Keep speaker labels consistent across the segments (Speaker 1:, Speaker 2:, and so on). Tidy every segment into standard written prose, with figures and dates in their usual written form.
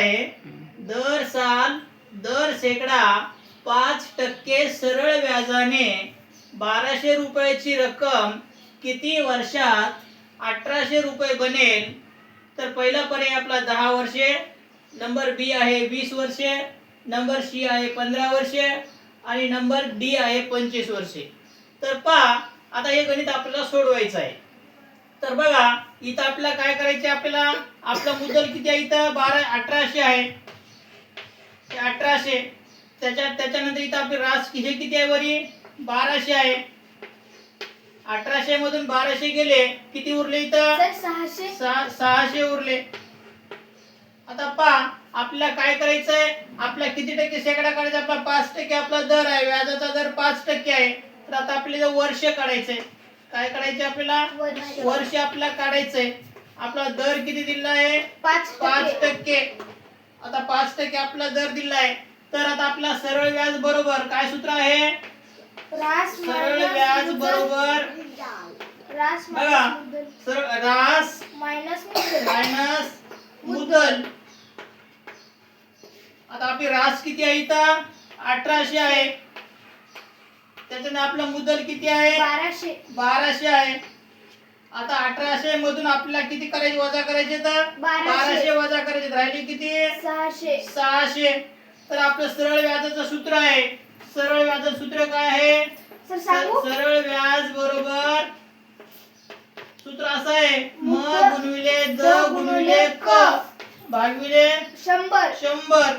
Speaker 1: आहे दर साल दर शेकडा 5% सरळ व्याजाने 1200 रुपयाची रक्कम किती वर्षात 1800 रुपये बनेल? तर पहिला पर्याय आपला 10 वर्षे, नंबर बी आहे 20 वर्षे, नंबर सी आहे 15 वर्षे आणि नंबर डी आहे 25 वर्षे. तर पहा आता हे गणित आपल्याला सोडवायचं आहे. तर बघा इथं आपल्याला काय करायचे, आपल्याला आपला मुद्दल किती आहे इथं 1800 आहे, 1800 त्याच्यानंतर इथं आपले रास हे किती आहे वरी 1200 आहे. 1800 मधून 1200 गेले किती उरले इथं 600 उरले. आता पहा आपल्याला काय करायचंय, आपला किती टक्के शेकडा काढायचा, आपला 5% आपला दर आहे, व्याजाचा दर 5% आहे. तर आता आपल्याला वर्ष काढायचंय, काय काढायचे आपल्याला वर्ष आपल्याला काढायचंय. आपला दर किती दिला आहे 5%. आता 5% आपला दर दिला आहे. तर आता आपला सरळ व्याज बरोबर काय सूत्र आहे, सरळ व्याज बरोबर बघा रास मायनस मुद्दल. आता आपली रास किती आहे इथं 1800 आहे, त्याच्याने आपला मुद्दल किती आहे 1200 आहे. आता 1800 मधून आपल्याला किती करायचे वजा करायचे, तर 1200 वजा करायचे, राहिले किती 600. तर आपलं सरळ व्याजाचं सूत्र आहे, सरळ व्याजाचं सूत्र काय आहे, सरळ व्याज बरोबर सूत्र असं आहे म गुणिले द गुणिले क भागिले 100.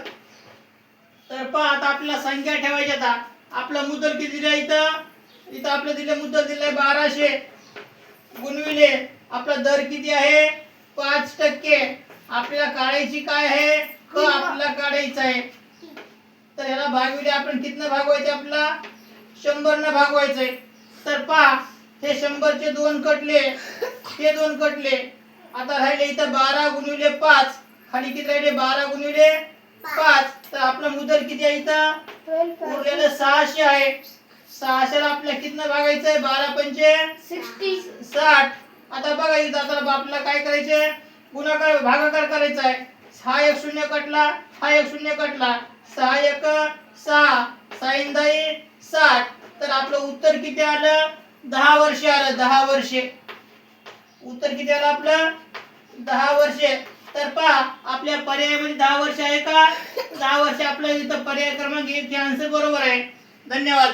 Speaker 1: तर पहा आता आपल्याला संख्या ठेवायची. आता आपला मुद्दल किती दिला इथं आपलं दिलं मुद्दल दिलंय 1200 गुणिले आपला दर किती आहे 5%. आपल्याला काढायची काय आहे क आपल्याला काढायचं आहे. तर याला भागविले आपण कितना भागवायचे, आपला 100 न भागवायचंय. तर पहा हे 100 चे 2 कटले, हे 2 कटले. आता राहिले इथं 12 गुणिले 5, खाली किती राहिले 12 गुणिले 5. तर आपला मुद्दल किती आहे इथं उरलेलं 600 आहे. 600 ला आपल्याला कितना भागायचंय 12 पंचे 60. आता बघा इथं आता आपल्याला काय करायचंय गुणाकार भागाकार करायचा आहे. हा एक शून्य कटला, हा एक शून्य कटला, 6 एक 6, 6 दाई 60. तर आपलं उत्तर किती आलं 10 वर्षे आलं, 10 वर्षे. उत्तर किती आलं आपलं 10 वर्षे. तर पहा आपल्या पर्यायामध्ये 10 वर्ष आहे का, 10 वर्ष आपलं इथं पर्याय क्रमांक 1 चे आन्सर बरोबर आहे. धन्यवाद.